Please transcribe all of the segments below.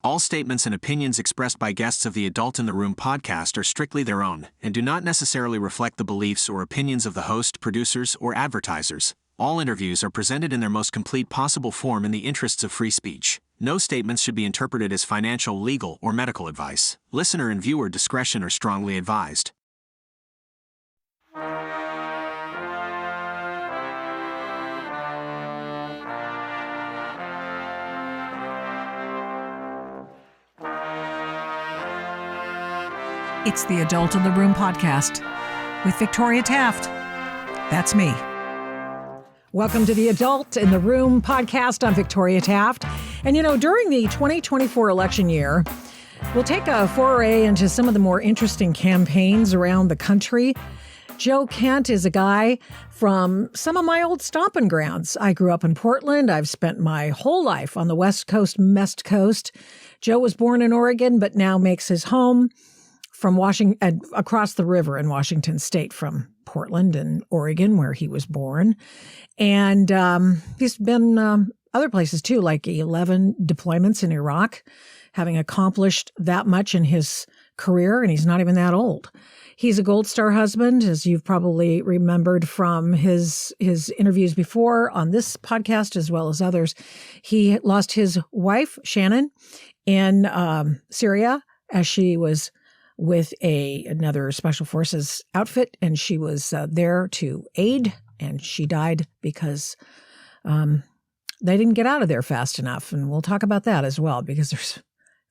All statements and opinions expressed by guests of the Adult in the Room podcast are strictly their own and do not necessarily reflect the beliefs or opinions of the host, producers, or advertisers. All interviews are presented in their most complete possible form in the interests of free speech. No statements should be interpreted as financial, legal, or medical advice. Listener and viewer discretion are strongly advised. It's the Adult in the Room podcast with Victoria Taft. That's me. Welcome to the Adult in the Room podcast. I'm Victoria Taft. And during the 2024 election year, we'll take a foray into some of the more interesting campaigns around the country. Joe Kent is a guy from some of my old stomping grounds. I grew up in Portland. I've spent my whole life on the West Coast, Mest Coast. Joe was born in Oregon, but now makes his home from Washington, across the river in Washington State from Portland and Oregon, where he was born. And he's been other places too, like 11 deployments in Iraq, having accomplished that much in his career, and he's not even that old. He's a Gold Star husband, as you've probably remembered from his interviews before on this podcast, as well as others. He lost his wife, Shannon, in Syria as she was with another Special Forces outfit, and she was there to aid, and she died because they didn't get out of there fast enough. And we'll talk about that as well, because there's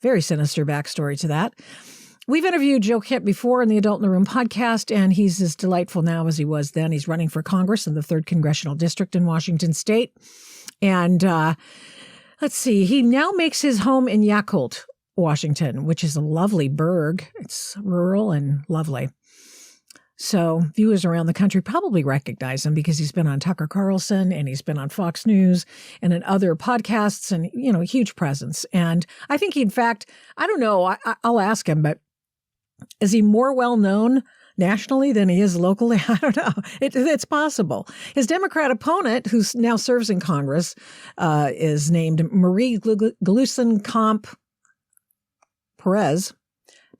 very sinister backstory to that. We've interviewed Joe Kent before in the Adult in the Room podcast, and he's as delightful now as he was then. He's running for Congress in the 3rd Congressional District in Washington State. And let's see, he now makes his home in Yakult, Washington, which is a lovely burg. It's rural and lovely. So viewers around the country probably recognize him because he's been on Tucker Carlson and he's been on Fox News and in other podcasts, and, a huge presence. And I think he, in fact, I don't know, I'll ask him, but is he more well-known nationally than he is locally? I don't know. It's possible. His Democrat opponent, who now serves in Congress, is named Marie Gluesenkamp Perez,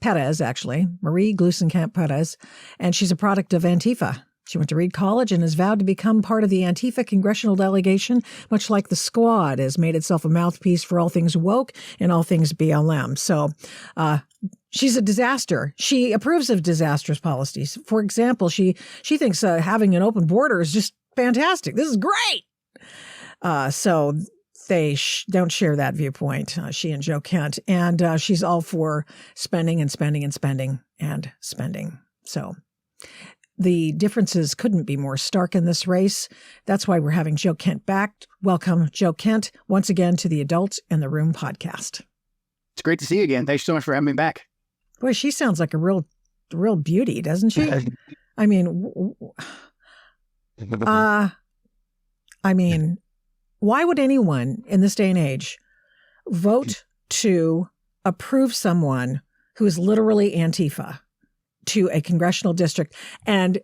Marie Gluesenkamp Perez, and she's a product of Antifa. She went to Reed College and has vowed to become part of the Antifa congressional delegation, much like the Squad has made itself a mouthpiece for all things woke and all things BLM. So she's a disaster. She approves of disastrous policies. For example, she thinks having an open border is just fantastic. This is great. So they don't share that viewpoint, she and Joe Kent. And she's all for spending and spending and spending and spending. So the differences couldn't be more stark in this race. That's why we're having Joe Kent back. Welcome, Joe Kent, once again to the Adult in the Room podcast. It's great to see you again. Thanks so much for having me back. Boy, she sounds like a real beauty, doesn't she? I mean, why would anyone in this day and age vote to approve someone who is literally Antifa to a congressional district? And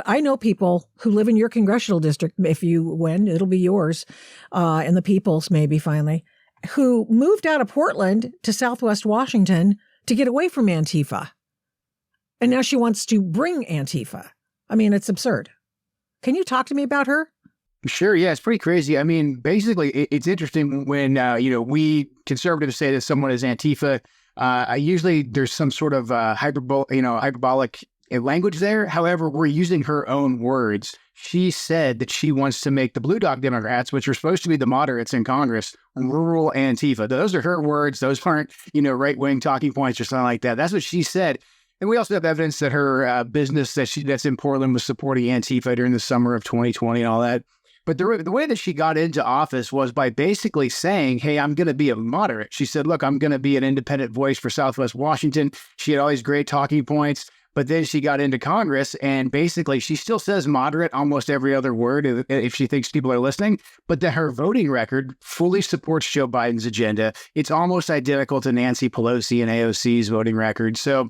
I know people who live in your congressional district. If you win, it'll be yours, and the people's maybe finally, who moved out of Portland to Southwest Washington to get away from Antifa. And now she wants to bring Antifa. I mean, it's absurd. Can you talk to me about her? Sure. Yeah, it's pretty crazy. I mean, basically, it's interesting when, we conservatives say that someone is Antifa. Usually there's some sort of hyperbolic language there. However, we're using her own words. She said that she wants to make the Blue Dog Democrats, which are supposed to be the moderates in Congress, rural Antifa. Those are her words. Those aren't, right-wing talking points or something like that. That's what she said. And we also have evidence that her business that's in Portland was supporting Antifa during the summer of 2020 and all that. But the way that she got into office was by basically saying, hey, I'm going to be a moderate. She said, look, I'm going to be an independent voice for Southwest Washington. She had all these great talking points. But then she got into Congress, and basically she still says moderate almost every other word if she thinks people are listening. But that her voting record fully supports Joe Biden's agenda. It's almost identical to Nancy Pelosi and AOC's voting record. So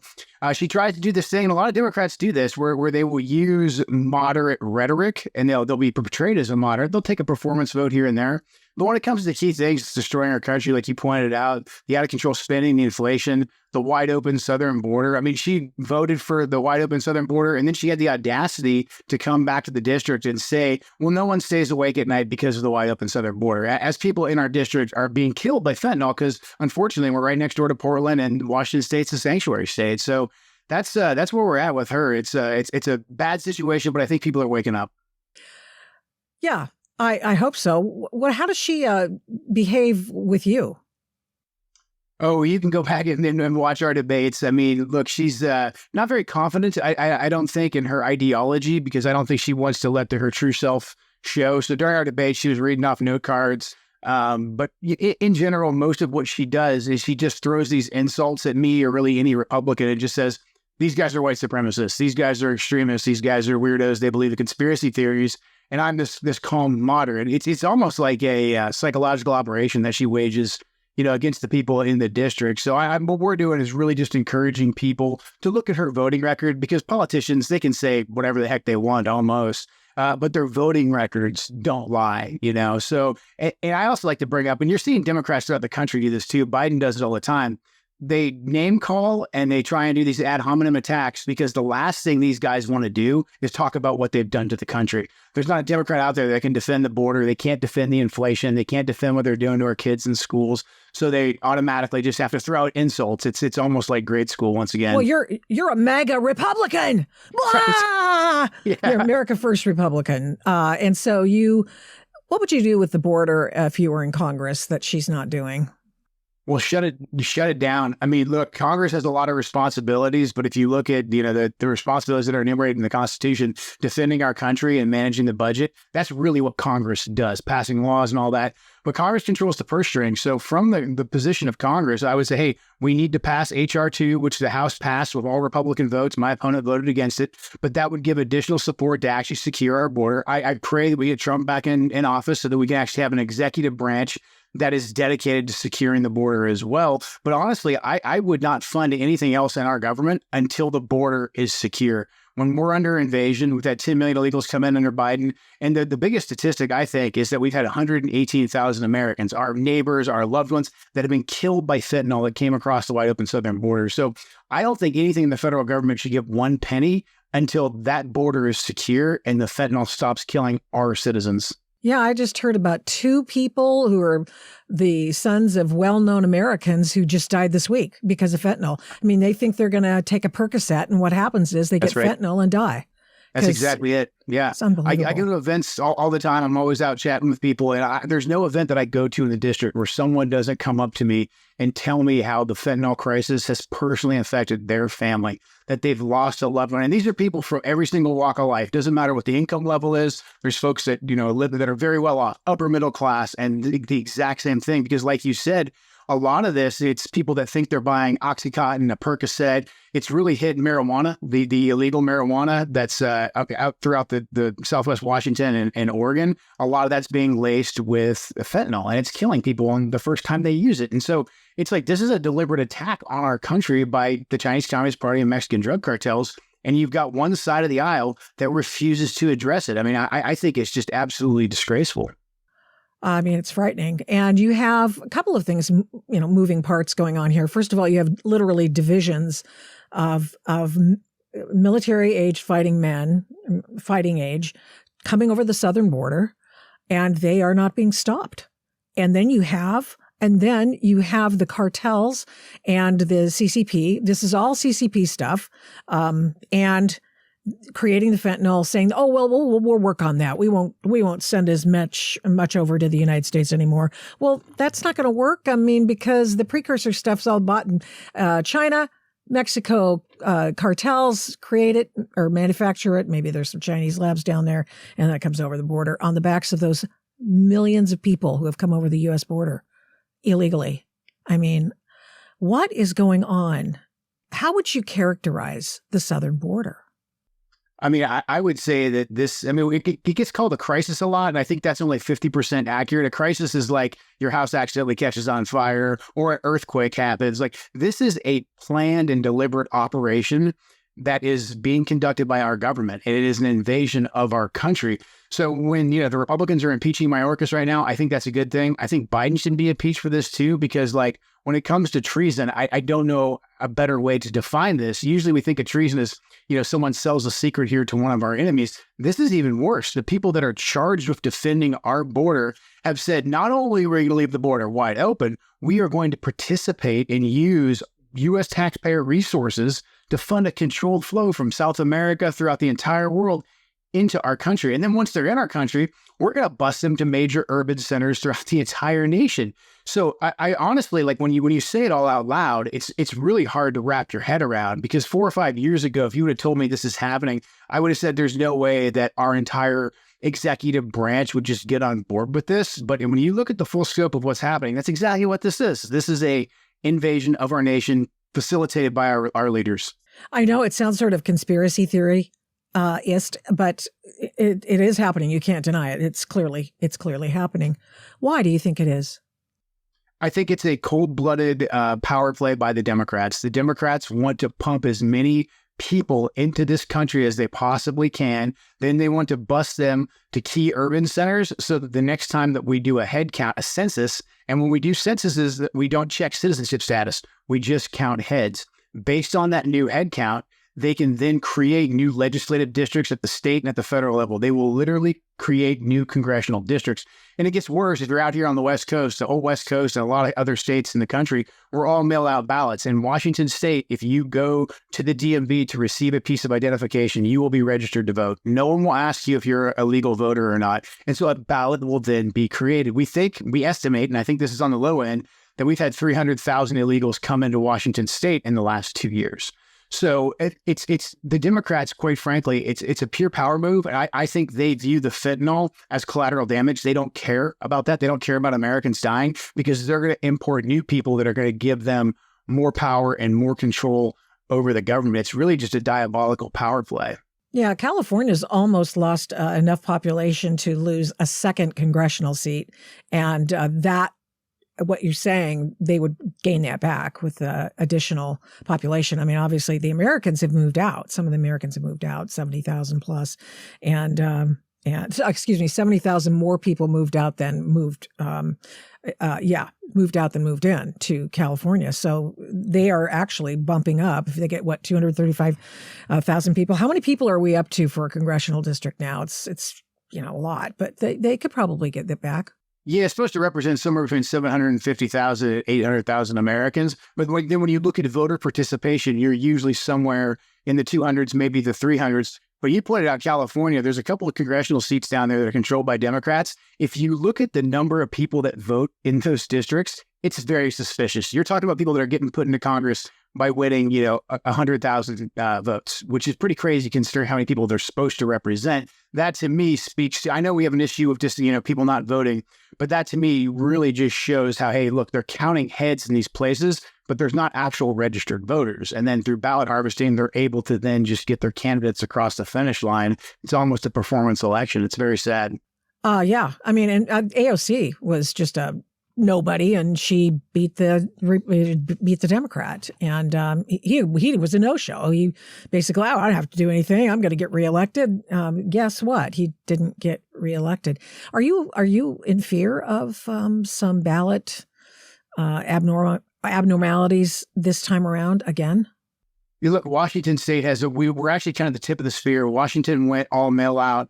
she tries to do this thing, and a lot of Democrats do this, where they will use moderate rhetoric, and they'll be portrayed as a moderate. They'll take a performance vote here and there. But when it comes to the key things, it's destroying our country, like you pointed out, the out-of-control spending, the inflation, the wide-open southern border. I mean, she voted for the wide-open southern border, and then she had the audacity to come back to the district and say, well, no one stays awake at night because of the wide-open southern border. As people in our district are being killed by fentanyl, because unfortunately, we're right next door to Portland, and Washington State's a sanctuary state. So that's where we're at with her. It's a bad situation, but I think people are waking up. Yeah, I hope so. How does she behave with you? Oh, you can go back and watch our debates. I mean, look, she's not very confident. I don't think in her ideology, because I don't think she wants to let her true self show. So during our debate, she was reading off note cards. But in general, most of what she does is she just throws these insults at me or really any Republican and just says, these guys are white supremacists. These guys are extremists. These guys are weirdos. They believe in conspiracy theories. And I'm this calm moderate. It's almost like a psychological operation that she wages, against the people in the district. So what we're doing is really just encouraging people to look at her voting record, because politicians, they can say whatever the heck they want almost, but their voting records don't lie, So, and I also like to bring up, and you're seeing Democrats throughout the country do this too. Biden does it all the time. They name call and they try and do these ad hominem attacks, because the last thing these guys want to do is talk about what they've done to the country. There's not a Democrat out there that can defend the border. They can't defend the inflation. They can't defend what they're doing to our kids in schools. So they automatically just have to throw out insults. It's almost like grade school once again. Well, you're a MAGA Republican. Blah! Yeah. You're America First Republican. And so what would you do with the border if you were in Congress that she's not doing? Well, shut it down. I mean, look, Congress has a lot of responsibilities, but if you look at, the responsibilities that are enumerated in the Constitution, defending our country and managing the budget, that's really what Congress does, passing laws and all that. But Congress controls the purse string. So from the position of Congress, I would say, hey, we need to pass H.R. 2, which the House passed with all Republican votes. My opponent voted against it, but that would give additional support to actually secure our border. I pray that we get Trump back in office so that we can actually have an executive branch that is dedicated to securing the border as well. But honestly, I would not fund anything else in our government until the border is secure. When we're under invasion, we've had 10 million illegals come in under Biden. And the biggest statistic, I think, is that we've had 118,000 Americans, our neighbors, our loved ones, that have been killed by fentanyl that came across the wide open southern border. So I don't think anything in the federal government should give one penny until that border is secure and the fentanyl stops killing our citizens. Yeah, I just heard about 2 people who are the sons of well-known Americans who just died this week because of fentanyl. I mean, they think they're going to take a Percocet, and what happens is they get fentanyl and die. That's exactly it. Yeah. It's unbelievable. I go to events all the time. I'm always out chatting with people. And there's no event that I go to in the district where someone doesn't come up to me and tell me how the fentanyl crisis has personally affected their family, that they've lost a loved one. And these are people from every single walk of life. Doesn't matter what the income level is. There's folks that, live that are very well off, upper middle class, and the exact same thing. Because like you said, a lot of this, it's people that think they're buying Oxycontin, a Percocet. It's really hitting marijuana, the illegal marijuana that's out throughout the Southwest Washington and Oregon. A lot of that's being laced with fentanyl, and it's killing people on the first time they use it. And so it's like, this is a deliberate attack on our country by the Chinese Communist Party and Mexican drug cartels. And you've got one side of the aisle that refuses to address it. I mean, I think it's just absolutely disgraceful. I mean, it's frightening. And you have a couple of things, moving parts going on here. First of all, you have literally divisions of military age fighting age, coming over the southern border, and they are not being stopped. And then you have the cartels and the CCP. This is all CCP stuff. And creating the fentanyl, saying, "Oh well, we'll work on that. We won't send as much over to the United States anymore." Well, that's not going to work. I mean, because the precursor stuff's all bought in China, Mexico. Cartels create it or manufacture it. Maybe there's some Chinese labs down there, and that comes over the border on the backs of those millions of people who have come over the U.S. border illegally. I mean, what is going on? How would you characterize the southern border? I mean, I would say that it gets called a crisis a lot, and I think that's only 50% accurate. A crisis is like your house accidentally catches on fire or an earthquake happens. Like, this is a planned and deliberate operation that is being conducted by our government. And it is an invasion of our country. So when, the Republicans are impeaching Mayorkas right now, I think that's a good thing. I think Biden should be impeached for this too, because when it comes to treason, I don't know a better way to define this. Usually we think of treason as, someone sells a secret here to one of our enemies. This is even worse. The people that are charged with defending our border have said, not only are we going to leave the border wide open, we are going to participate and use U.S. taxpayer resources to fund a controlled flow from South America throughout the entire world into our country. And then once they're in our country, we're going to bus them to major urban centers throughout the entire nation. So I honestly, when you say it all out loud, it's really hard to wrap your head around, because 4 or 5 years ago, if you would have told me this is happening, I would have said there's no way that our entire executive branch would just get on board with this. But when you look at the full scope of what's happening, that's exactly what this is. This is a invasion of our nation facilitated by our leaders. I know it sounds sort of conspiracy theory but it is happening. You can't deny it. It's clearly happening. Why do you think it is? I think it's a cold-blooded power play by the Democrats. The Democrats want to pump as many people into this country as they possibly can. Then they want to bus them to key urban centers so that the next time that we do a head count, a census, and when we do censuses, that we don't check citizenship status, we just count heads. Based on that new head count, they can then create new legislative districts at the state and at the federal level. They will literally create new congressional districts. And it gets worse if you're out here on the West Coast, the whole West Coast, and a lot of other states in the country. We're all mail-out ballots. In Washington State, if you go to the DMV to receive a piece of identification, you will be registered to vote. No one will ask you if you're a legal voter or not. And so a ballot will then be created. We estimate, and I think this is on the low end, that we've had 300,000 illegals come into Washington State in the last 2 years. So it's the Democrats, quite frankly, it's a pure power move. And I think they view the fentanyl as collateral damage. They don't care about that. They don't care about Americans dying, because they're going to import new people that are going to give them more power and more control over the government. It's really just a diabolical power play. Yeah, California's almost lost enough population to lose a second congressional seat. And what you're saying, they would gain that back with additional population. I mean, obviously, the Americans have moved out. Some of the Americans have moved out, 70,000 plus. And 70,000 more people moved out than moved out than moved in to California. So they are actually bumping up. If they get, 235,000 people. How many people are we up to for a congressional district now? It's a lot, but they could probably get that back. Yeah, it's supposed to represent somewhere between 750,000 and 800,000 Americans. But then when you look at voter participation, you're usually somewhere in the 200s, maybe the 300s. But you pointed out California, there's a couple of congressional seats down there that are controlled by Democrats. If you look at the number of people that vote in those districts, it's very suspicious. You're talking about people that are getting put into Congress by winning, 100,000 votes, which is pretty crazy considering how many people they're supposed to represent. That to me speaks to, I know we have an issue of just, people not voting, but that to me really just shows how, hey, look, they're counting heads in these places, but there's not actual registered voters. And then through ballot harvesting, they're able to then just get their candidates across the finish line. It's almost a performance election. It's very sad. Yeah. I mean, and AOC was just a nobody, and she beat the Democrat, and he was a no-show. He basically, I don't have to do anything. I'm going to get reelected. Guess what? He didn't get reelected. Are you in fear of some ballot abnormalities this time around again? You look, Washington State we were actually kind of the tip of the spear. Washington went all mail out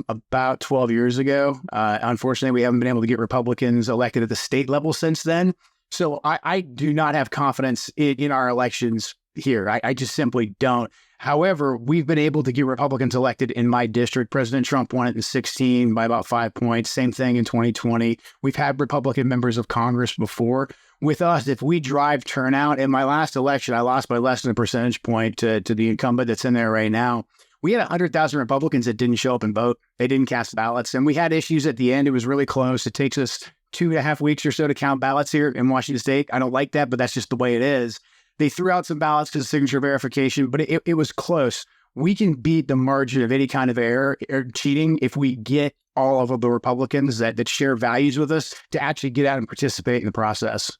about 12 years ago. Unfortunately, we haven't been able to get Republicans elected at the state level since then. So I do not have confidence in our elections here. I just simply don't. However, we've been able to get Republicans elected in my district. President Trump won it in 2016 by about 5 points. Same thing in 2020. We've had Republican members of Congress before. With us, if we drive turnout, in my last election, I lost by less than a percentage point to the incumbent that's in there right now. We had 100,000 Republicans that didn't show up and vote. They didn't cast ballots. And we had issues at the end. It was really close. It takes us 2.5 weeks or so to count ballots here in Washington State. I don't like that, but that's just the way it is. They threw out some ballots because of signature verification, but it was close. We can beat the margin of any kind of error or cheating if we get all of the Republicans that share values with us to actually get out and participate in the process.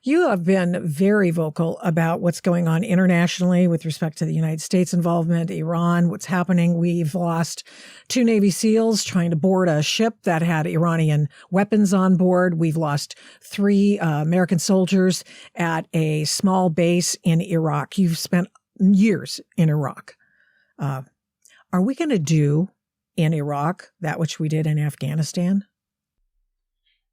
You have been very vocal about what's going on internationally with respect to the United States involvement, Iran, what's happening. We've lost 2 Navy SEALs trying to board a ship that had Iranian weapons on board. We've lost 3 American soldiers at a small base in Iraq. You've spent years in Iraq. Are we going to do in Iraq that which we did in Afghanistan?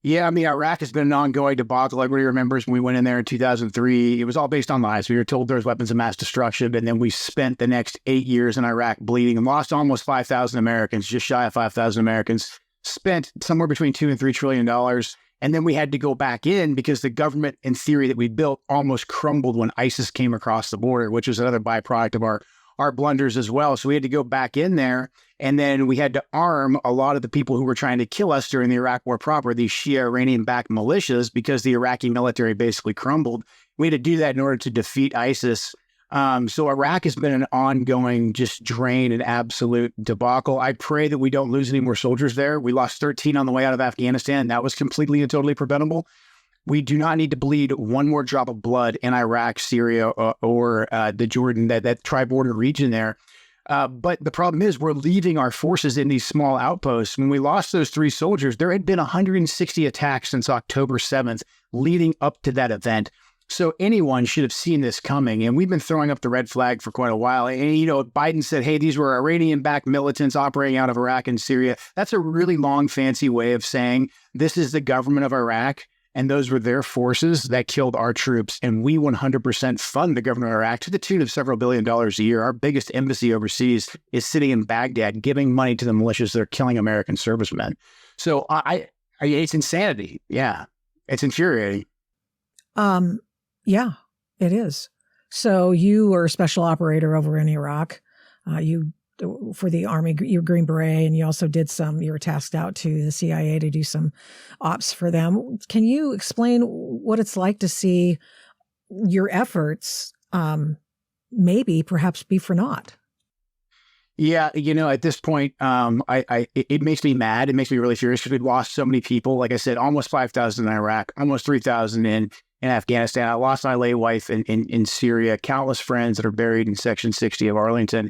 Yeah, I mean, Iraq has been an ongoing debacle. Everybody remembers when we went in there in 2003. It was all based on lies. We were told there was weapons of mass destruction, and then we spent the next 8 years in Iraq bleeding and lost almost 5,000 Americans, just shy of 5,000 Americans, spent somewhere between $2 and $3 trillion. And then we had to go back in because the government, in theory, that we built almost crumbled when ISIS came across the border, which was another byproduct of our blunders as well. So we had to go back in there, and then we had to arm a lot of the people who were trying to kill us during the Iraq War proper, these Shia Iranian-backed militias, because the Iraqi military basically crumbled. We had to do that in order to defeat ISIS. So Iraq has been an ongoing just drain and absolute debacle. I pray that we don't lose any more soldiers there. We lost 13 on the way out of Afghanistan. That was completely and totally preventable. We do not need to bleed one more drop of blood in Iraq, Syria, or the Jordan, that tri-border region there. But the problem is we're leaving our forces in these small outposts. When we lost those 3 soldiers, there had been 160 attacks since October 7th leading up to that event. So anyone should have seen this coming. And we've been throwing up the red flag for quite a while. And, Biden said, hey, these were Iranian-backed militants operating out of Iraq and Syria. That's a really long, fancy way of saying this is the government of Iraq. And those were their forces that killed our troops. And we 100% fund the government of Iraq to the tune of several $billions a year. Our biggest embassy overseas is sitting in Baghdad, giving money to the militias that are killing American servicemen. So it's insanity. Yeah, it's infuriating. Yeah, it is. So you were a special operator over in Iraq. For the Army, you're Green Beret, and you also you were tasked out to the CIA to do some ops for them. Can you explain what it's like to see your efforts perhaps be for naught? Yeah, at this point, it makes me mad. It makes me really furious because we've lost so many people. Like I said, almost 5,000 in Iraq, almost 3,000 in Afghanistan. I lost my late wife in Syria, countless friends that are buried in Section 60 of Arlington.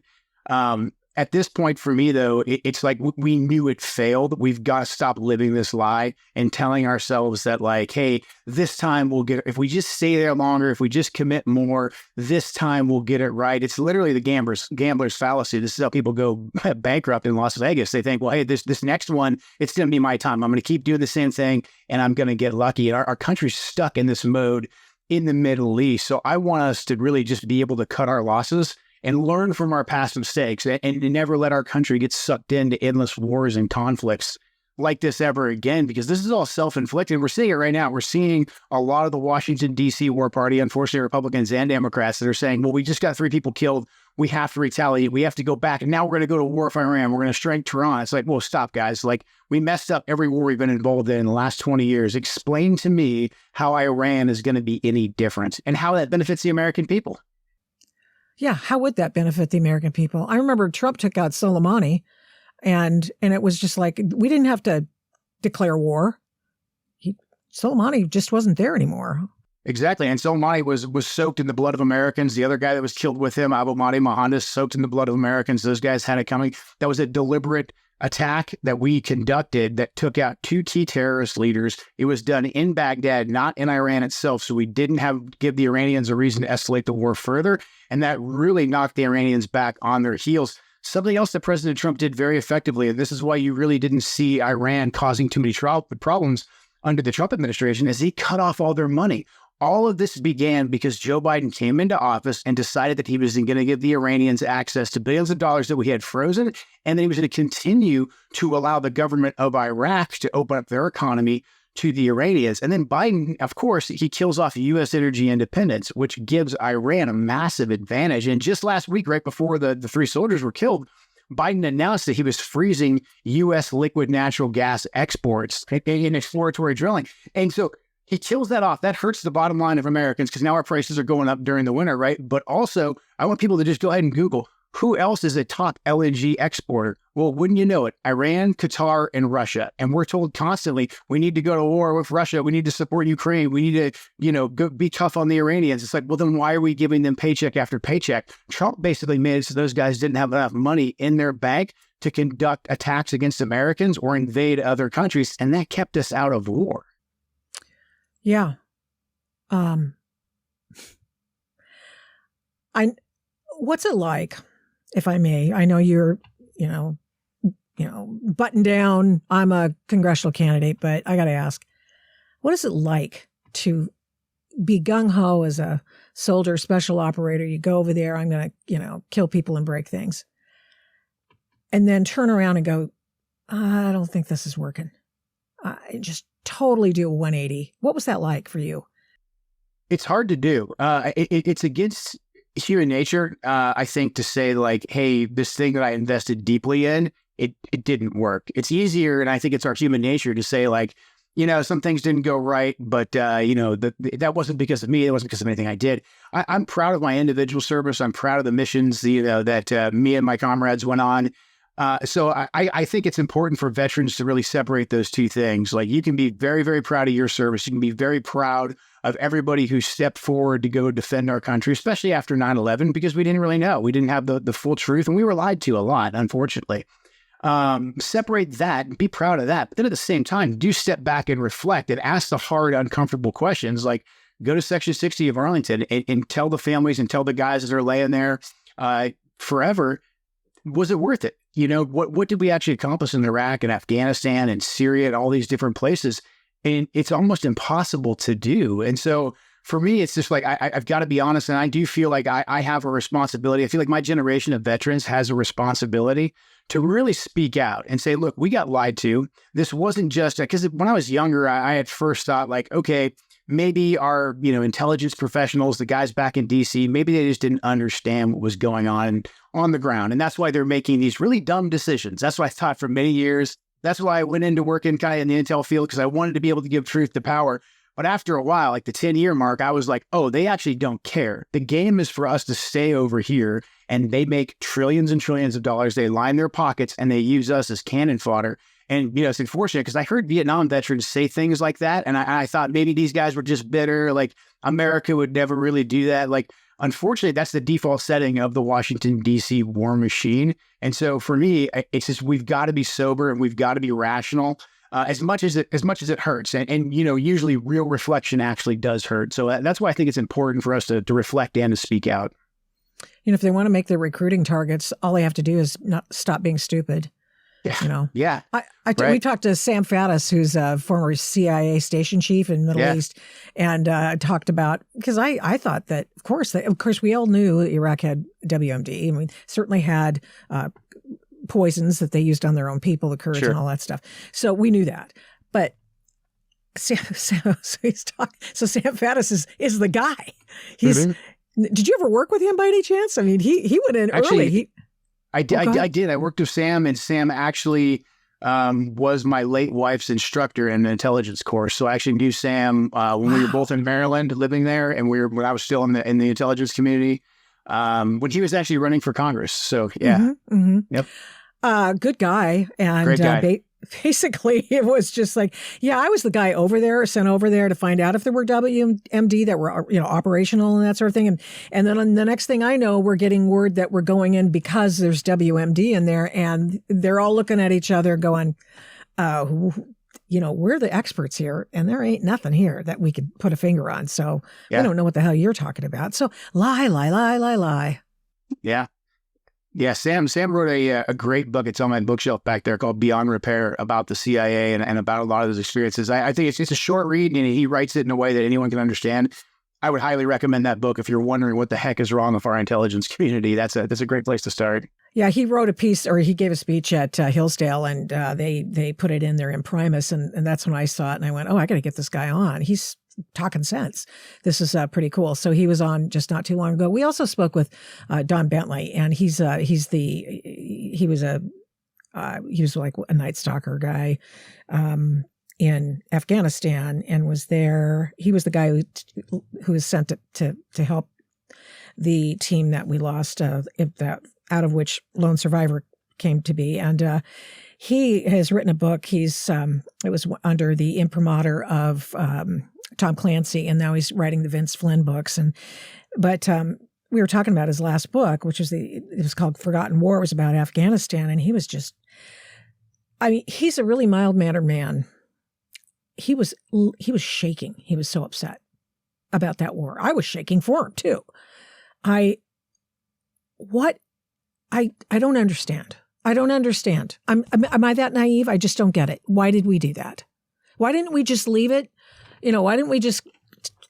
At this point for me, though, it's like we knew it failed. We've got to stop living this lie and telling ourselves that, like, hey, this time we'll get it. If we just stay there longer, if we just commit more, this time we'll get it right. It's literally the gambler's fallacy. This is how people go bankrupt in Las Vegas. They think, well, hey, this next one, it's going to be my time. I'm going to keep doing the same thing and I'm going to get lucky. And our country's stuck in this mode in the Middle East. So I want us to really just be able to cut our losses and learn from our past mistakes and never let our country get sucked into endless wars and conflicts like this ever again, because this is all self-inflicted. We're seeing it right now. We're seeing a lot of the Washington, D.C. war party, unfortunately, Republicans and Democrats that are saying, well, we just got 3 people killed. We have to retaliate. We have to go back. And now we're going to go to war with Iran. We're going to strike Tehran. It's like, well, stop, guys. Like, we messed up every war we've been involved in the last 20 years. Explain to me how Iran is going to be any different and how that benefits the American people. Yeah, how would that benefit the American people? I remember Trump took out Soleimani, and it was just like, we didn't have to declare war. Soleimani just wasn't there anymore. Exactly. And Soleimani was soaked in the blood of Americans. The other guy that was killed with him, Abu Mahdi Mohandas, soaked in the blood of Americans. Those guys had it coming. That was a deliberate attack that we conducted that took out 2 key terrorist leaders. It was done in Baghdad, not in Iran itself. So we didn't give the Iranians a reason to escalate the war further. And that really knocked the Iranians back on their heels. Something else that President Trump did very effectively, and this is why you really didn't see Iran causing too many problems under the Trump administration, is he cut off all their money. All of this began because Joe Biden came into office and decided that he was going to give the Iranians access to billions of dollars that we had frozen, and then he was going to continue to allow the government of Iraq to open up their economy to the Iranians. And then Biden, of course, he kills off U.S. energy independence, which gives Iran a massive advantage. And just last week, right before the 3 soldiers were killed, Biden announced that he was freezing U.S. liquid natural gas exports in exploratory drilling. And so he kills that off. That hurts the bottom line of Americans because now our prices are going up during the winter, right? But also, I want people to just go ahead and Google Who else is a top LNG exporter? Well, wouldn't you know it? Iran, Qatar, and Russia. And we're told constantly, we need to go to war with Russia. We need to support Ukraine. We need to, go be tough on the Iranians. It's like, well, then why are we giving them paycheck after paycheck? Trump basically made it so those guys didn't have enough money in their bank to conduct attacks against Americans or invade other countries. And that kept us out of war. Yeah. What's it like, if I may? I know you're, button down. I'm a congressional candidate, but I got to ask, what is it like to be gung-ho as a soldier, special operator? You go over there, I'm going to, kill people and break things. And then turn around and go, I don't think this is working. Just totally do a 180. What was that like for you? It's hard to do. It's against human nature, I think, to say like, hey, this thing that I invested deeply in, it didn't work. It's easier, and I think it's our human nature to say like, some things didn't go right, but that wasn't because of me. It wasn't because of anything I did. I'm proud of my individual service. I'm proud of the missions, that me and my comrades went on. So I think it's important for veterans to really separate those two things. Like, you can be very, very proud of your service. You can be very proud of everybody who stepped forward to go defend our country, especially after 9/11, because we didn't really know. We didn't have the full truth, and we were lied to a lot, unfortunately. Separate that and be proud of that. But then at the same time, do step back and reflect and ask the hard, uncomfortable questions. Like, go to Section 60 of Arlington and tell the families and tell the guys that are laying there forever, was it worth it? What did we actually accomplish in Iraq and Afghanistan and Syria and all these different places? And it's almost impossible to do. And so for me, it's just like, I've got to be honest. And I do feel like I have a responsibility. I feel like my generation of veterans has a responsibility to really speak out and say, look, we got lied to. This wasn't just because when I was younger, I had first thought like, okay, maybe our, intelligence professionals, the guys back in DC, maybe they just didn't understand what was going on the ground. And that's why they're making these really dumb decisions. That's what I thought for many years. That's why I went into working kind of in the intel field, because I wanted to be able to give truth to power. But after a while, like the 10-year mark, I was like, oh, they actually don't care. The game is for us to stay over here, and they make trillions and trillions of dollars. They line their pockets, and they use us as cannon fodder. And, it's unfortunate because I heard Vietnam veterans say things like that. And I thought maybe these guys were just bitter. Like, America would never really do that. Like, unfortunately, that's the default setting of the Washington, D.C. war machine. And so for me, it's just, we've got to be sober and we've got to be rational as much as it hurts. And usually real reflection actually does hurt. So that's why I think it's important for us to reflect and to speak out. If they want to make their recruiting targets, all they have to do is not stop being stupid. Yeah. Yeah. We talked to Sam Faddis, who's a former CIA station chief in the Middle East, and talked about, because I thought that, of course, we all knew Iraq had WMD, and we certainly had poisons that they used on their own people, the Kurds and all that stuff. So we knew that. But Sam Faddis is the guy. Did you ever work with him by any chance? I mean, he went in early. I did. I worked with Sam, and Sam actually was my late wife's instructor in the intelligence course. So I actually knew Sam when we were both in Maryland, living there, and when I was still in the intelligence community, when he was actually running for Congress. So yeah, Yep. Good guy, and great guy. Basically, it was just like, I was the guy sent over there to find out if there were WMD that were, operational and that sort of thing. And then the next thing I know, we're getting word that we're going in because there's WMD in there, and they're all looking at each other going, we're the experts here, and there ain't nothing here that we could put a finger on. So we don't know what the hell you're talking about. So lie. Yeah. Yeah, Sam wrote a great book. It's on my bookshelf back there called Beyond Repair, about the CIA and about a lot of those experiences. I think it's just a short read, and he writes it in a way that anyone can understand. I would highly recommend that book if you're wondering what the heck is wrong with our intelligence community. That's a great place to start. Yeah, he wrote a piece, or he gave a speech at Hillsdale, and they put it in there in Primus, and that's when I saw it, and I went, oh, I got to get this guy on. He's talking sense. This is pretty cool. So he was on just not too long ago. We also spoke with Don Bentley, and he was like a Night Stalker guy in Afghanistan, and was there. He was the guy who was sent to help the team that we lost that out of which Lone Survivor came to be. And he has written a book. He's it was under the imprimatur of Tom Clancy, and now he's writing the Vince Flynn books. But we were talking about his last book, which was it was called Forgotten War. It was about Afghanistan, and he was just, I mean, he's a really mild-mannered man. He was shaking. He was so upset about that war. I was shaking for him too. I don't understand. I don't understand. Am I that naive? I just don't get it. Why did we do that? Why didn't we just leave it? Why didn't we just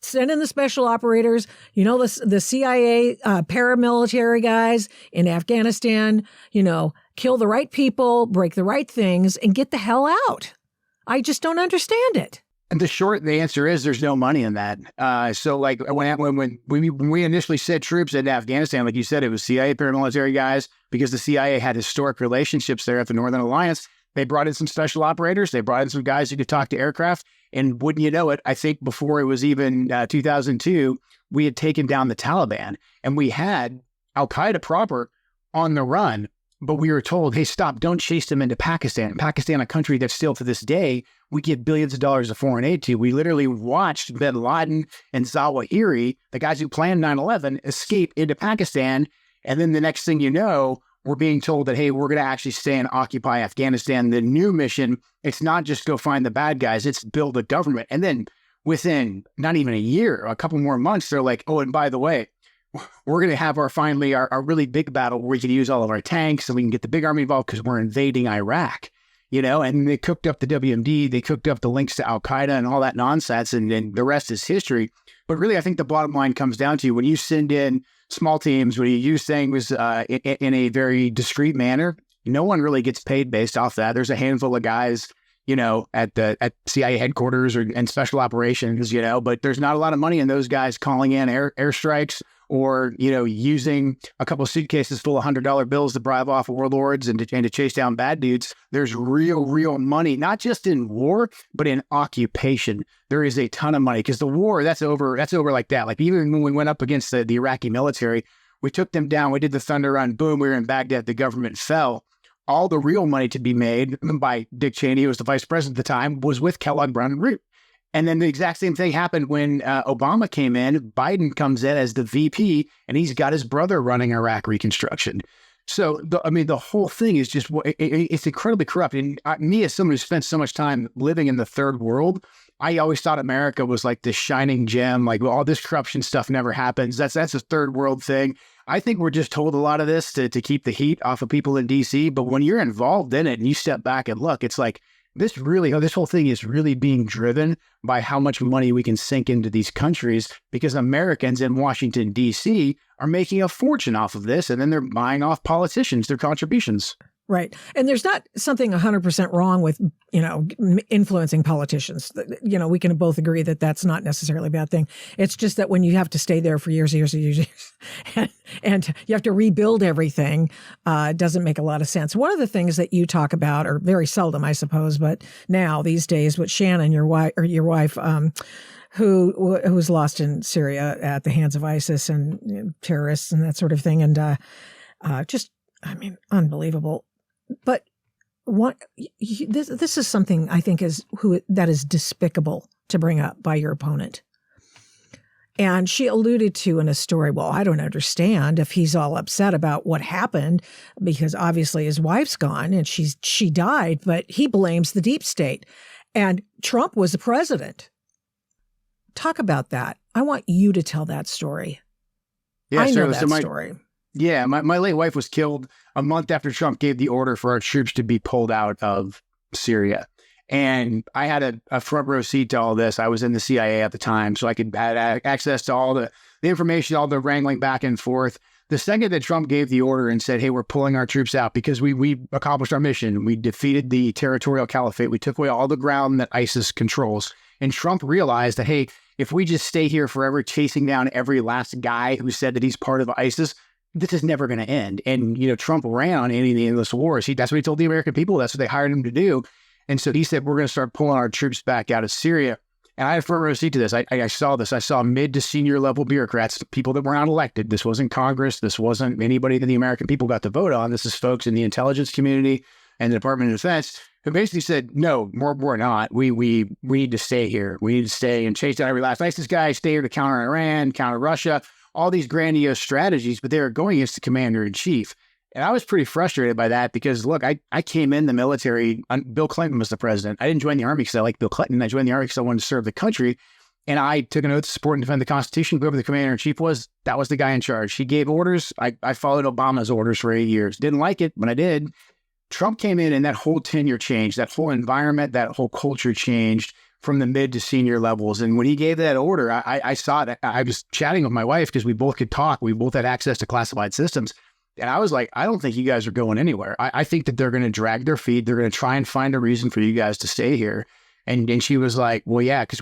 send in the special operators, the CIA paramilitary guys in Afghanistan, kill the right people, break the right things, and get the hell out? I just don't understand it. And the answer is there's no money in that. So like when we initially sent troops into Afghanistan, like you said, it was CIA paramilitary guys because the CIA had historic relationships there at the Northern Alliance. They brought in some special operators. They brought in some guys who could talk to aircraft. And wouldn't you know it, I think before it was even 2002, we had taken down the Taliban and we had Al-Qaeda proper on the run. But we were told, hey, stop, don't chase them into Pakistan. Pakistan, a country that still to this day, we give billions of dollars of foreign aid to. We literally watched bin Laden and Zawahiri, the guys who planned 9/11, escape into Pakistan. And then the next thing you know, we're being told that, hey, we're going to actually stay and occupy Afghanistan. The new mission, it's not just go find the bad guys, it's build a government. And then within not even a year, a couple more months, they're like, oh, and by the way, we're going to have our really big battle where we can use all of our tanks and we can get the big army involved because we're invading Iraq, and they cooked up the WMD, they cooked up the links to Al-Qaeda and all that nonsense, and then the rest is history. But really, I think the bottom line comes down to when you send in small teams, when you use things in a very discreet manner, no one really gets paid based off that. There's a handful of guys, at CIA headquarters and special operations, but there's not a lot of money in those guys calling in airstrikes or, using a couple of suitcases full of $100 bills to bribe off warlords and to chase down bad dudes. There's real money, not just in war, but in occupation. There is a ton of money because the war, that's over like that. Like even when we went up against the Iraqi military, we took them down, we did the Thunder Run, boom, we were in Baghdad, the government fell. All the real money to be made by Dick Cheney, who was the vice president at the time, was with Kellogg Brown and Root. And then the exact same thing happened when Obama came in. Biden comes in as the VP, and he's got his brother running Iraq reconstruction. So, the whole thing is just, it's incredibly corrupt. And me, as someone who spent so much time living in the third world, I always thought America was like this shining gem, like, well, all this corruption stuff never happens. That's a third world thing. I think we're just told a lot of this to keep the heat off of people in D.C. But when you're involved in it and you step back and look, it's like, this whole thing is really being driven by how much money we can sink into these countries because Americans in Washington, D.C. are making a fortune off of this, and then they're buying off politicians, their contributions. Right. And there's not something 100% wrong with, influencing politicians. We can both agree that that's not necessarily a bad thing. It's just that when you have to stay there for years and you have to rebuild everything, it doesn't make a lot of sense. One of the things that you talk about, or very seldom, I suppose, but now these days with Shannon, your wife, who was lost in Syria at the hands of ISIS and terrorists and that sort of thing. And unbelievable. But this is something I think that is despicable to bring up by your opponent. And she alluded to in a story, well, I don't understand if he's all upset about what happened because obviously his wife's gone and she died, but he blames the deep state. And Trump was the president. Talk about that. I want you to tell that story. Yeah, I know that story. Yeah, my late wife was killed a month after Trump gave the order for our troops to be pulled out of Syria. And I had a front row seat to all this. I was in the CIA at the time, so I could have access to all the information, all the wrangling back and forth. The second that Trump gave the order and said, hey, we're pulling our troops out because we accomplished our mission. We defeated the territorial caliphate. We took away all the ground that ISIS controls. And Trump realized that, hey, if we just stay here forever chasing down every last guy who said that he's part of ISIS, this is never going to end. And, Trump ran on any of the endless wars. That's what he told the American people. That's what they hired him to do. And so he said, we're going to start pulling our troops back out of Syria. And I have front row seat to this. I saw this. I saw mid to senior level bureaucrats, people that were not elected. This wasn't Congress. This wasn't anybody that the American people got to vote on. This is folks in the intelligence community and the Department of Defense who basically said, no, we're not. We need to stay here. We need to stay and chase down every last ISIS guy, stay here to counter Iran, counter Russia, all these grandiose strategies, but they were going against the commander-in-chief. And I was pretty frustrated by that because, look, I came in the military. Bill Clinton was the president. I didn't join the Army because I liked Bill Clinton. I joined the Army because I wanted to serve the country. And I took an oath to support and defend the Constitution. Whoever the commander-in-chief was, that was the guy in charge. He gave orders. I followed Obama's orders for 8 years. Didn't like it, but I did. Trump came in and that whole tenure changed. That whole environment, that whole culture changed from the mid to senior levels. And when he gave that order, I saw it. I was chatting with my wife because we both could talk. We both had access to classified systems. And I was like, I don't think you guys are going anywhere. I think that they're going to drag their feet. They're going to try and find a reason for you guys to stay here. And she was like, well, yeah, because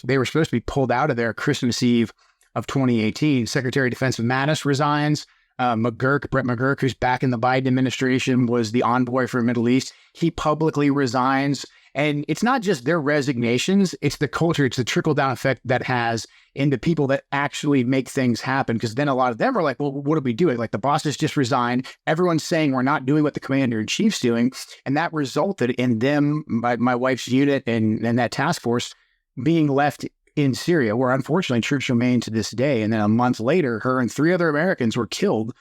they were supposed to be pulled out of there Christmas Eve of 2018. Secretary of Defense Mattis resigns. Brett McGurk, who's back in the Biden administration, was the envoy for the Middle East. He publicly resigns. And it's not just their resignations, it's the culture, it's the trickle-down effect that has in the people that actually make things happen. Because then a lot of them are like, well, what are we doing? Like the bosses just resigned. Everyone's saying we're not doing what the commander-in-chief's doing. And that resulted in them, my wife's unit and that task force being left in Syria, where unfortunately troops remain to this day. And then a month later, her and 3 other Americans were killed,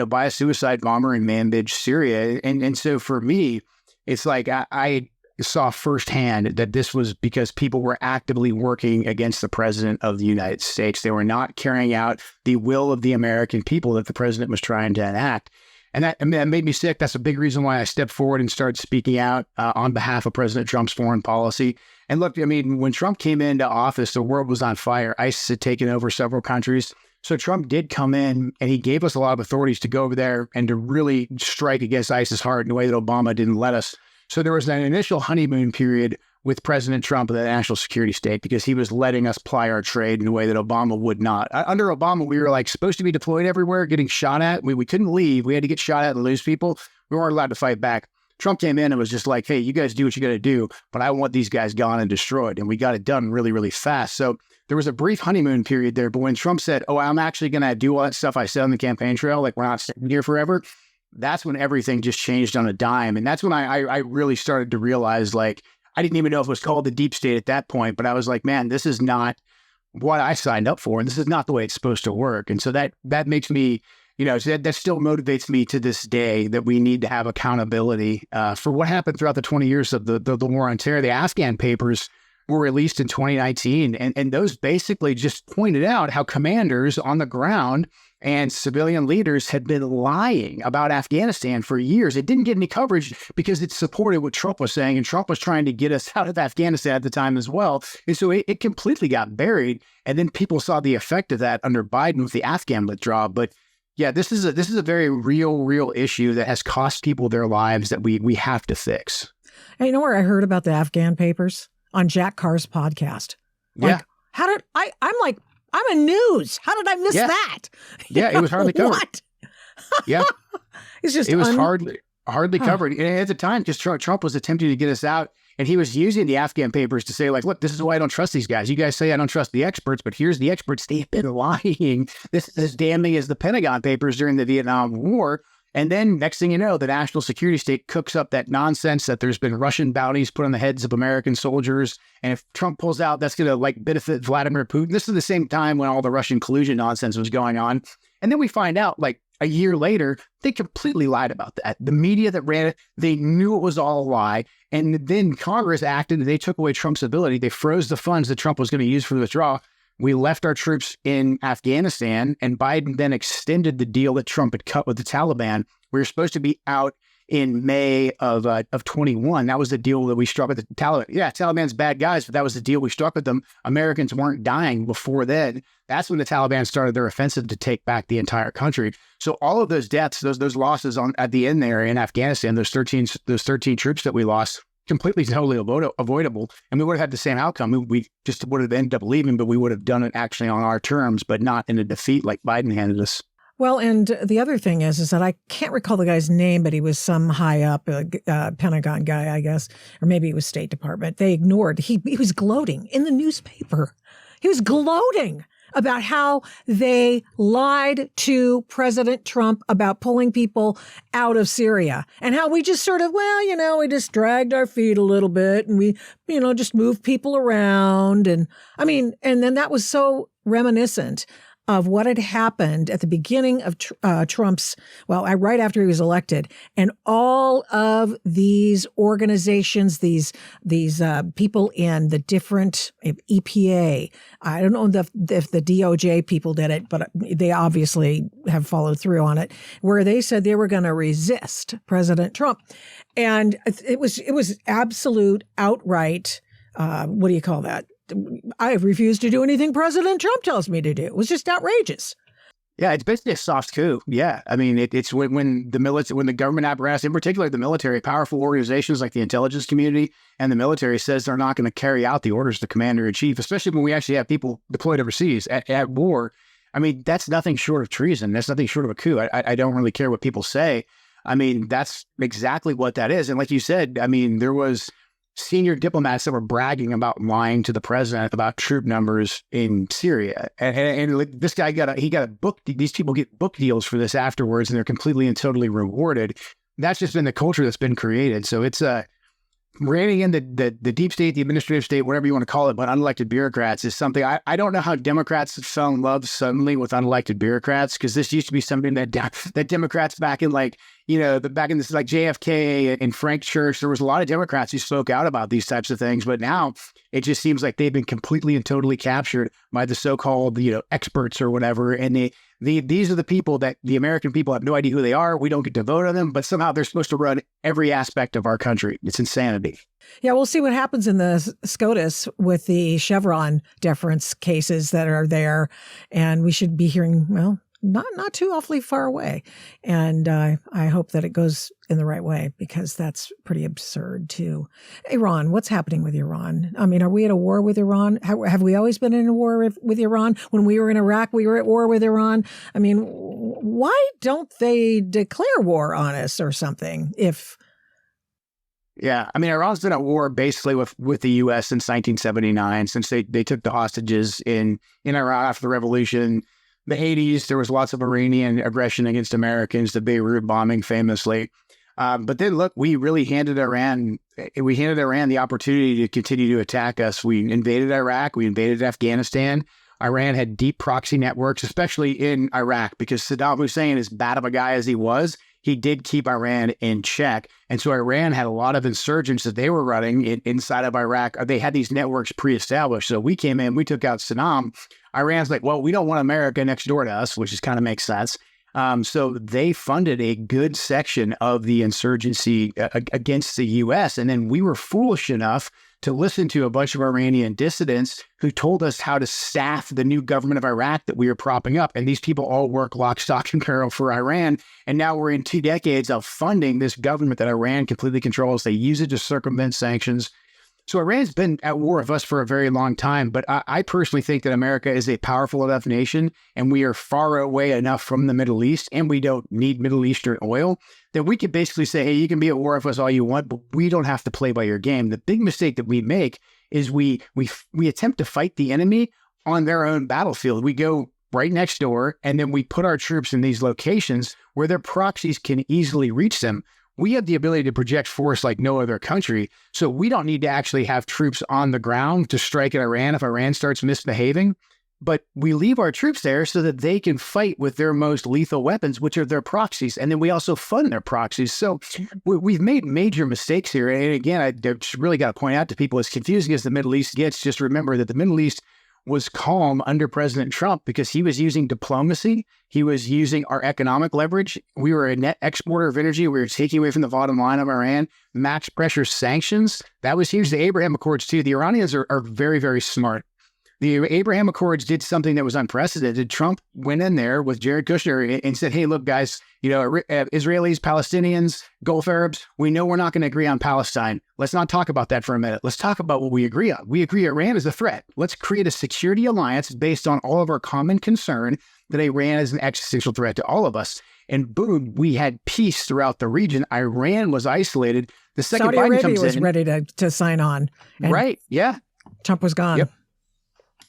by a suicide bomber in Manbij, Syria. And so for me, it's like I saw firsthand that this was because people were actively working against the president of the United States. They were not carrying out the will of the American people that the president was trying to enact. And that made me sick. That's a big reason why I stepped forward and started speaking out on behalf of President Trump's foreign policy. And look, when Trump came into office, the world was on fire. ISIS had taken over several countries. So Trump did come in and he gave us a lot of authorities to go over there and to really strike against ISIS hard in a way that Obama didn't let us. So there was an initial honeymoon period with President Trump of the national security state because he was letting us ply our trade in a way that Obama would not. Under Obama, we were supposed to be deployed everywhere, getting shot at. We couldn't leave. We had to get shot at and lose people. We weren't allowed to fight back. Trump came in and was just like, hey, you guys do what you got to do, but I want these guys gone and destroyed. And we got it done really, really fast. So there was a brief honeymoon period there. But when Trump said, oh, I'm actually going to do all that stuff I said on the campaign trail, we're not sitting here forever, that's when everything just changed on a dime. And that's when I really started to realize, I didn't even know if it was called the deep state at that point, but I was like, man, this is not what I signed up for. And this is not the way it's supposed to work. And so that makes me, that still motivates me to this day that we need to have accountability for what happened throughout the 20 years of the war on terror. The Afghan papers were released in 2019. And those basically just pointed out how commanders on the ground and civilian leaders had been lying about Afghanistan for years. It didn't get any coverage because it supported what Trump was saying, and Trump was trying to get us out of Afghanistan at the time as well. And so it completely got buried, and then people saw the effect of that under Biden with the Afghan withdrawal. But yeah, this is a very real issue that has cost people their lives that we have to fix. Hey, where I heard about the Afghan papers? On Jack Carr's podcast. I'm a news. How did I miss that? Yeah, it was hardly covered. What? Yeah. It was hardly covered. And at the time, just Trump was attempting to get us out. And he was using the Afghan papers to say, look, this is why I don't trust these guys. You guys say I don't trust the experts, but here's the experts. They've been lying. This is as damning as the Pentagon papers during the Vietnam War. And then next thing you know, the national security state cooks up that nonsense that there's been Russian bounties put on the heads of American soldiers. And if Trump pulls out, that's going to benefit Vladimir Putin. This is the same time when all the Russian collusion nonsense was going on. And then we find out a year later, they completely lied about that. The media that ran it, they knew it was all a lie. And then Congress acted and they took away Trump's ability. They froze the funds that Trump was going to use for the withdrawal. We left our troops in Afghanistan, and Biden then extended the deal that Trump had cut with the Taliban. We were supposed to be out in May of 21. That was the deal that we struck with the Taliban. Yeah, Taliban's bad guys, but that was the deal we struck with them. Americans weren't dying before then. That's when the Taliban started their offensive to take back the entire country. So all of those deaths, those losses at the end there in Afghanistan, those 13 troops that we lost, completely totally avoidable, and we would have had the same outcome. We just would have ended up leaving, but we would have done it actually on our terms, but not in a defeat like Biden handed us. Well, and the other thing is that I can't recall the guy's name, but he was some high up Pentagon guy, I guess, or maybe it was State Department. They ignored. He was gloating in the newspaper. He was gloating about how they lied to President Trump about pulling people out of Syria and how we just sort of, we just dragged our feet a little bit and we, just moved people around. And and then that was so reminiscent of what had happened at the beginning of Trump's, right after he was elected, and all of these organizations, these people in the different EPA. I don't know if the DOJ people did it, but they obviously have followed through on it, where they said they were going to resist President Trump, and it was absolute, outright. What do you call that? I refuse to do anything President Trump tells me to do. It was just outrageous. Yeah, it's basically a soft coup. Yeah, I mean, it's when the government apparatus, in particular the military, powerful organizations like the intelligence community and the military, says they're not going to carry out the orders of the commander in chief, especially when we actually have people deployed overseas at war. I mean, that's nothing short of treason. That's nothing short of a coup. I don't really care what people say. I mean, that's exactly what that is. And like you said, I mean, there was senior diplomats that were bragging about lying to the president about troop numbers in Syria. And this guy got a book. These people get book deals for this afterwards, and they're completely and totally rewarded. That's just been the culture that's been created. So it's reining in the deep state, the administrative state, whatever you want to call it, but unelected bureaucrats is something I don't know how Democrats fell in love suddenly with unelected bureaucrats, because this used to be something that Democrats back in back in this like JFK and Frank Church, there was a lot of Democrats who spoke out about these types of things, but now it just seems like they've been completely and totally captured by the so-called experts or whatever, and these are the people that the American people have no idea who they are. We don't get to vote on them, but somehow they're supposed to run every aspect of our country. It's insanity. Yeah, we'll see what happens in the SCOTUS with the Chevron deference cases that are there, and we should be hearing, not too awfully far away. And I hope that it goes in the right way, because that's pretty absurd too. Iran, what's happening with Iran? I mean, are we at a war with Iran? Have we always been in a war with Iran? When we were in Iraq, we were at war with Iran. I mean, why don't they declare war on us or something? Yeah, I mean, Iran's been at war basically with the U.S. since 1979, since they took the hostages in Iraq after the revolution. The 80s, there was lots of Iranian aggression against Americans, the Beirut bombing famously. But then, look, we really handed Iran the opportunity to continue to attack us. We invaded Iraq. We invaded Afghanistan. Iran had deep proxy networks, especially in Iraq, because Saddam Hussein, as bad of a guy as he was, he did keep Iran in check. And so Iran had a lot of insurgents that they were running inside of Iraq. They had these networks pre-established. So we came in, we took out Saddam. Iran's like, well, we don't want America next door to us, which kind of makes sense. So they funded a good section of the insurgency against the U.S. And then we were foolish enough to listen to a bunch of Iranian dissidents who told us how to staff the new government of Iraq that we were propping up. And these people all work lock, stock, and barrel for Iran. And now we're in 2 decades of funding this government that Iran completely controls. They use it to circumvent sanctions. So Iran's been at war with us for a very long time, but I personally think that America is a powerful enough nation, and we are far away enough from the Middle East, and we don't need Middle Eastern oil, that we could basically say, hey, you can be at war with us all you want, but we don't have to play by your game. The big mistake that we make is we attempt to fight the enemy on their own battlefield. We go right next door, and then we put our troops in these locations where their proxies can easily reach them. We have the ability to project force like no other country, so we don't need to actually have troops on the ground to strike at Iran if Iran starts misbehaving, but we leave our troops there so that they can fight with their most lethal weapons, which are their proxies, and then we also fund their proxies. So we've made major mistakes here, and again, I just really got to point out to people, as confusing as the Middle East gets, just remember that the Middle East was calm under President Trump because he was using diplomacy. He was using our economic leverage. We were a net exporter of energy. We were taking away from the bottom line of Iran. Max pressure sanctions. That was huge. The Abraham Accords, too. The Iranians are very, very smart. The Abraham Accords did something that was unprecedented. Trump went in there with Jared Kushner and said, hey, look, guys, Israelis, Palestinians, Gulf Arabs, we know we're not going to agree on Palestine. Let's not talk about that for a minute. Let's talk about what we agree on. We agree Iran is a threat. Let's create a security alliance based on all of our common concern that Iran is an existential threat to all of us. And boom, we had peace throughout the region. Iran was isolated. The second Saudi Biden Arabia comes was in, ready to sign on. Right, yeah. Trump was gone. Yep.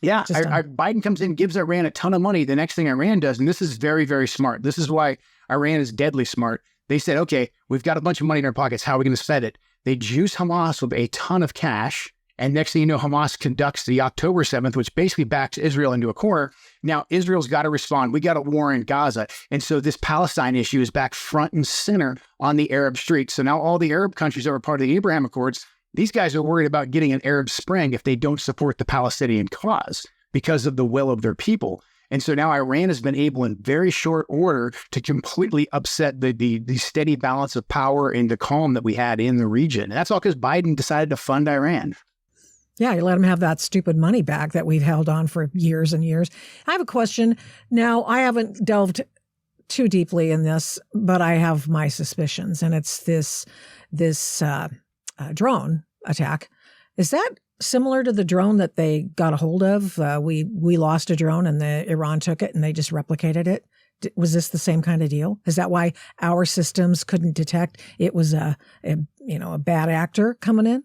Yeah, Just Biden comes in, gives Iran a ton of money. The next thing Iran does, and this is very, very smart. This is why Iran is deadly smart. They said, okay, we've got a bunch of money in our pockets. How are we going to spend it? They juice Hamas with a ton of cash. And next thing you know, Hamas conducts the October 7th, which basically backs Israel into a corner. Now, Israel's got to respond. We got a war in Gaza. And so this Palestine issue is back front and center on the Arab streets. So now all the Arab countries that were part of the Abraham Accords, these guys are worried about getting an Arab Spring if they don't support the Palestinian cause because of the will of their people. And so now Iran has been able in very short order to completely upset the steady balance of power and the calm that we had in the region. And that's all because Biden decided to fund Iran. Yeah, you let them have that stupid money back that we've held on for years and years. I have a question. Now, I haven't delved too deeply in this, but I have my suspicions, and it's this drone attack. Is that similar to the drone that they got a hold of? We lost a drone and Iran took it and they just replicated it. Was this the same kind of deal? Is that why our systems couldn't detect it was a bad actor coming in?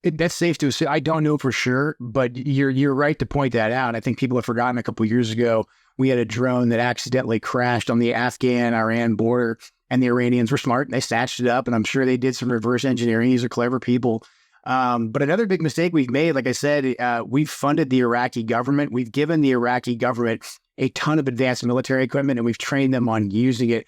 That's safe to assume. I don't know for sure, but you're right to point that out. I think people have forgotten a couple of years ago, we had a drone that accidentally crashed on the Afghan-Iran border, and the Iranians were smart. They snatched it up, and I'm sure they did some reverse engineering. These are clever people. But another big mistake we've made, like I said, we've funded the Iraqi government. We've given the Iraqi government a ton of advanced military equipment, and we've trained them on using it.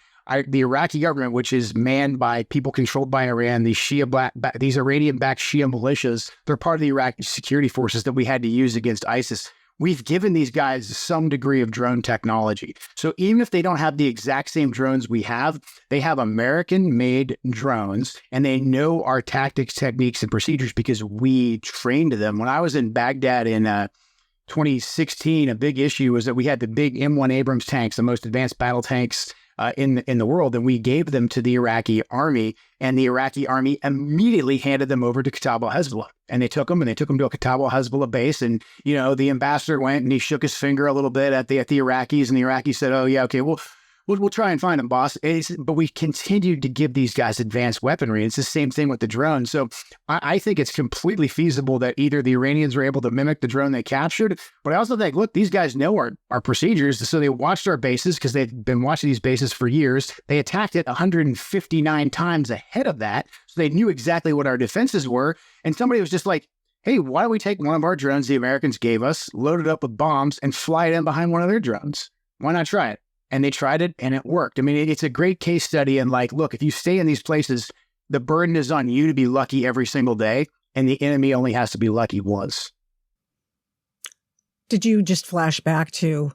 The Iraqi government, which is manned by people controlled by Iran, these Iranian-backed Shia militias, they're part of the Iraqi security forces that we had to use against ISIS. We've given these guys some degree of drone technology. So even if they don't have the exact same drones we have, they have American-made drones, and they know our tactics, techniques, and procedures because we trained them. When I was in Baghdad in 2016, a big issue was that we had the big M1 Abrams tanks, the most advanced battle tanks in the world, and we gave them to the Iraqi army, and the Iraqi army immediately handed them over to Kataib al-Hezbollah. And they took them to a Kataib al-Hezbollah base, and the ambassador went and he shook his finger a little bit at the Iraqis, and the Iraqis said, "Oh yeah, okay, we'll try and find them, boss." But we continued to give these guys advanced weaponry. It's the same thing with the drone. So I think it's completely feasible that either the Iranians were able to mimic the drone they captured, but I also think, look, these guys know our procedures. So they watched our bases because they've been watching these bases for years. They attacked it 159 times ahead of that. So they knew exactly what our defenses were. And somebody was just like, hey, why don't we take one of our drones the Americans gave us, load it up with bombs, and fly it in behind one of their drones? Why not try it? And they tried it, and it worked. I mean, it's a great case study. And look, if you stay in these places, the burden is on you to be lucky every single day, and the enemy only has to be lucky once. Did you just flash back to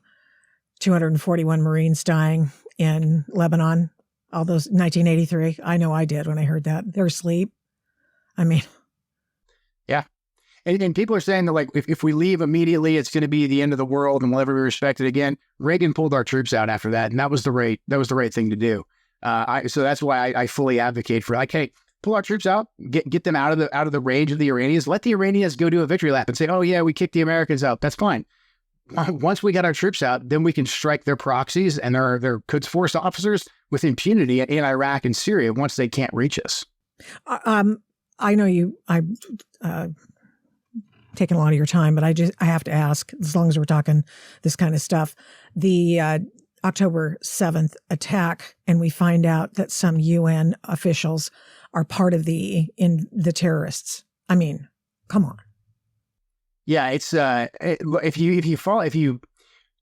241 Marines dying in Lebanon? All those 1983? I know I did when I heard that. They're asleep. I mean... Yeah. And people are saying that, if we leave immediately, it's going to be the end of the world and we'll never be respected again. Reagan pulled our troops out after that, and that was the right thing to do. So that's why I fully advocate for, hey, pull our troops out, get them out of the range of the Iranians. Let the Iranians go do a victory lap and say, "Oh yeah, we kicked the Americans out." That's fine. Once we got our troops out, then we can strike their proxies and their Quds Force officers with impunity in Iraq and Syria once they can't reach us. I know I've taken a lot of your time, but I have to ask, as long as we're talking this kind of stuff, the October 7th attack, and we find out that some UN officials are part of the terrorists. I mean, come on. Yeah, it's if you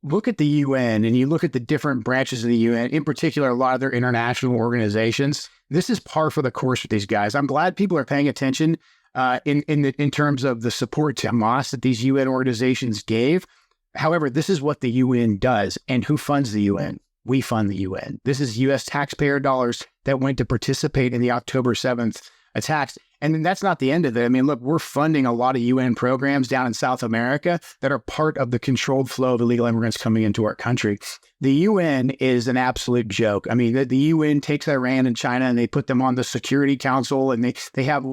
look at the UN and you look at the different branches of the UN, in particular, a lot of their international organizations, this is par for the course with these guys. I'm glad people are paying attention in terms of the support to Hamas that these UN organizations gave. However, this is what the UN does. And who funds the UN? We fund the UN. This is U.S. taxpayer dollars that went to participate in the October 7th attacks. And then that's not the end of it. I mean, look, we're funding a lot of UN programs down in South America that are part of the controlled flow of illegal immigrants coming into our country. The UN is an absolute joke. I mean, the UN takes Iran and China and they put them on the Security Council, and they have,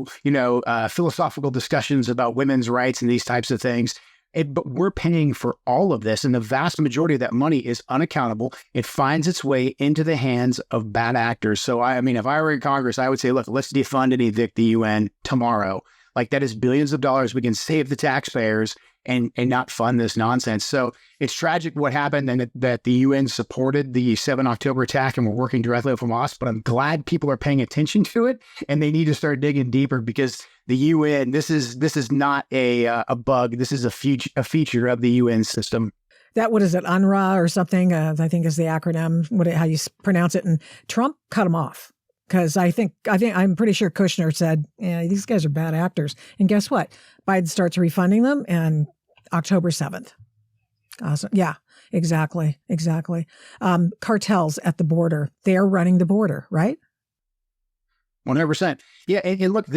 philosophical discussions about women's rights and these types of things. But we're paying for all of this, and the vast majority of that money is unaccountable. It finds its way into the hands of bad actors. So, I mean, if I were in Congress, I would say, look, let's defund and evict the UN tomorrow. Like, that is billions of dollars we can save the taxpayers and not fund this nonsense. So it's tragic what happened, and that the UN supported the 7 October attack and were working directly with Hamas. But I'm glad people are paying attention to it, and they need to start digging deeper, because the UN, this is not a bug. This is a feature of the UN system. That, what is it, UNRWA or something? I think is the acronym. How you pronounce it? And Trump cut them off. Because I'm pretty sure Kushner said, yeah, these guys are bad actors. And guess what? Biden starts refunding them and October 7th. Awesome. Yeah, exactly. Cartels at the border. They're running the border, right? 100%. Yeah. And look,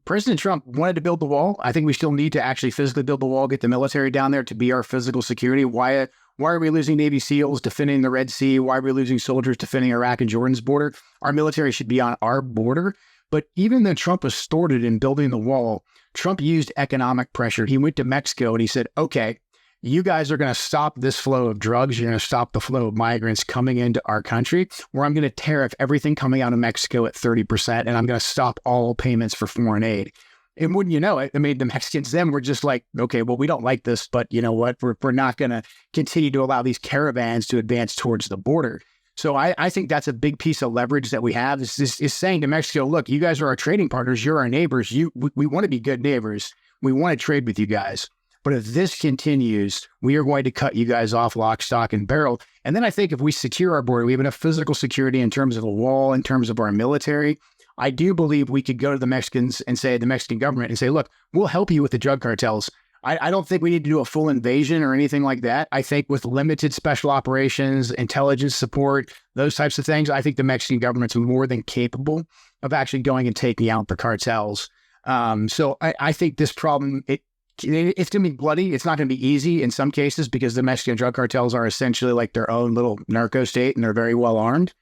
President Trump wanted to build the wall. I think we still need to actually physically build the wall, get the military down there to be our physical security. Why are we losing Navy SEALs defending the Red Sea? Why are we losing soldiers defending Iraq and Jordan's border? Our military should be on our border. But even though Trump was thwarted in building the wall, Trump used economic pressure. He went to Mexico and he said, okay, you guys are going to stop this flow of drugs. You're going to stop the flow of migrants coming into our country, where I'm going to tariff everything coming out of Mexico at 30%, and I'm going to stop all payments for foreign aid. And wouldn't you know it, the Mexicans then were just like, okay, well, we don't like this, but you know what? We're not going to continue to allow these caravans to advance towards the border. So I think that's a big piece of leverage that we have is saying to Mexico, look, you guys are our trading partners. You're our neighbors. We want to be good neighbors. We want to trade with you guys. But if this continues, we are going to cut you guys off lock, stock, and barrel. And then I think if we secure our border, we have enough physical security in terms of a wall, in terms of our military, I do believe we could go to the Mexicans and say, the Mexican government, and say, look, we'll help you with the drug cartels. I don't think we need to do a full invasion or anything like that. I think with limited special operations, intelligence support, those types of things, I think the Mexican government's more than capable of actually going and taking out the cartels. So I think this problem, it's going to be bloody. It's not going to be easy in some cases, because the Mexican drug cartels are essentially like their own little narco state, and they're very well armed.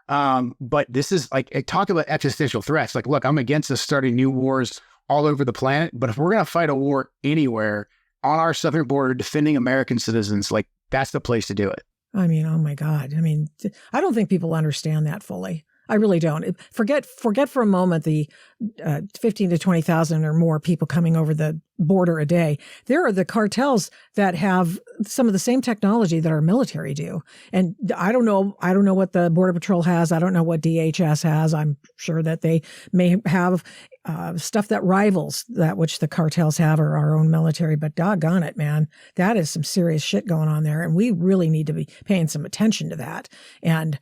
But this is like, talk about existential threats. Like, look, I'm against us starting new wars all over the planet, but if we're going to fight a war anywhere on our southern border defending American citizens, like, that's the place to do it. I mean, oh my God. I mean, I don't think people understand that fully. I really don't. Forget for a moment the 15 to 20,000 or more people coming over the border a day. There are the cartels that have some of the same technology that our military do. And I don't know what the Border Patrol has. I don't know what DHS has. I'm sure that they may have stuff that rivals that which the cartels have, or our own military. But doggone it, man, that is some serious shit going on there. And we really need to be paying some attention to that. And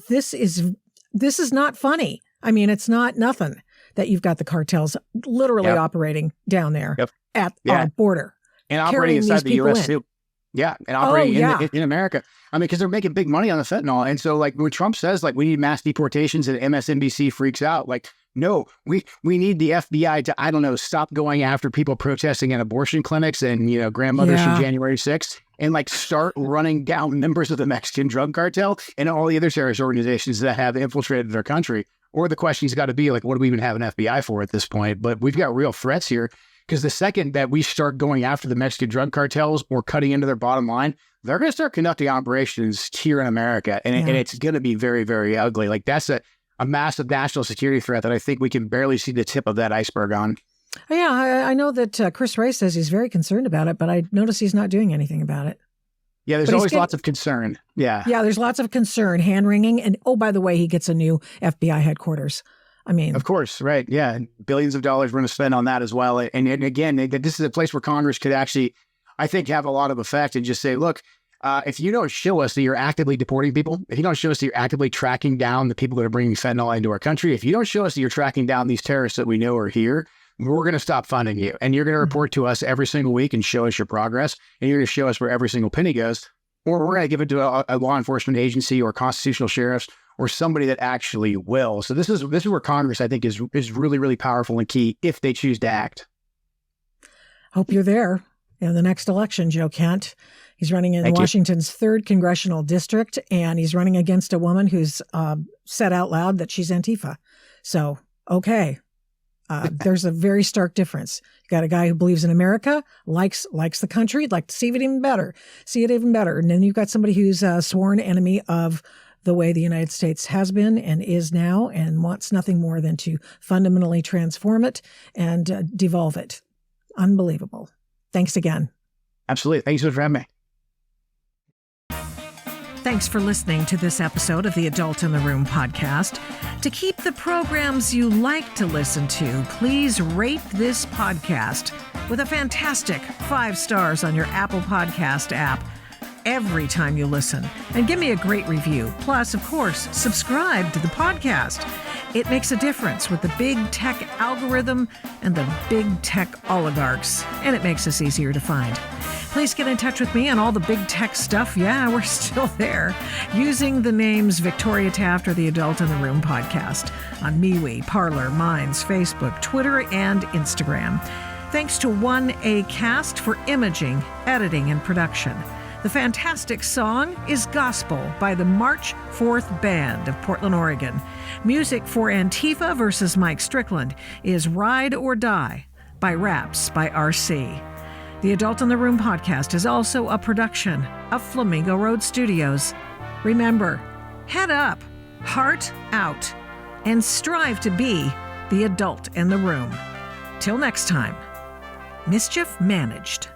this is not funny. I mean, it's not nothing that you've got the cartels literally operating down there at our border. And operating inside the U.S. too. Yeah, and operating in America. I mean, because they're making big money on the fentanyl. And so, like, when Trump says, like, we need mass deportations and MSNBC freaks out, like, no, we need the FBI to, I don't know, stop going after people protesting at abortion clinics and, grandmothers from January 6th, and like start running down members of the Mexican drug cartel and all the other terrorist organizations that have infiltrated their country. Or the question's got to be, like, what do we even have an FBI for at this point? But we've got real threats here, because the second that we start going after the Mexican drug cartels or cutting into their bottom line, they're going to start conducting operations here in America. And it's going to be very, very ugly. Like, that's a massive national security threat that I think we can barely see the tip of that iceberg on. Yeah, I know that Chris Wray says he's very concerned about it, but I notice he's not doing anything about it. Yeah, there's always lots of concern. Yeah, there's lots of concern, hand-wringing. And, oh, by the way, he gets a new FBI headquarters. I mean, of course, right. Yeah. Billions of dollars we're going to spend on that as well. And again, this is a place where Congress could actually, I think, have a lot of effect and just say, look, if you don't show us that you're actively deporting people, if you don't show us that you're actively tracking down the people that are bringing fentanyl into our country, if you don't show us that you're tracking down these terrorists that we know are here, we're going to stop funding you. And you're going to report to us every single week and show us your progress. And you're going to show us where every single penny goes. Or we're going to give it to a law enforcement agency or constitutional sheriffs or somebody that actually will. So this is where Congress, I think, is really, really powerful and key if they choose to act. Hope you're there in the next election, Joe Kent. He's running in Washington's 3rd Congressional District, and he's running against a woman who's said out loud that she's Antifa. So, okay. There's a very stark difference. You got a guy who believes in America, likes the country, like to see it even better. And then you've got somebody who's a sworn enemy of the way the United States has been and is now, and wants nothing more than to fundamentally transform it and devolve it. Unbelievable. Thanks again. Absolutely. Thanks so much for having me. Thanks for listening to this episode of the Adult in the Room podcast. To keep the programs you like to listen to, please rate this podcast with a fantastic 5 stars on your Apple Podcast app every time you listen. And give me a great review. Plus, of course, subscribe to the podcast. It makes a difference with the big tech algorithm and the big tech oligarchs, and it makes us easier to find. Please get in touch with me on all the big tech stuff. Yeah, we're still there. Using the names Victoria Taft or the Adult in the Room podcast on MeWe, Parler, Minds, Facebook, Twitter, and Instagram. Thanks to 1A Cast for imaging, editing, and production. The fantastic song is Gospel by the March 4th Band of Portland, Oregon. Music for Antifa versus Mike Strickland is Ride or Die by Raps by RC. The Adult in the Room podcast is also a production of Flamingo Road Studios. Remember, head up, heart out, and strive to be the adult in the room. Till next time, mischief managed.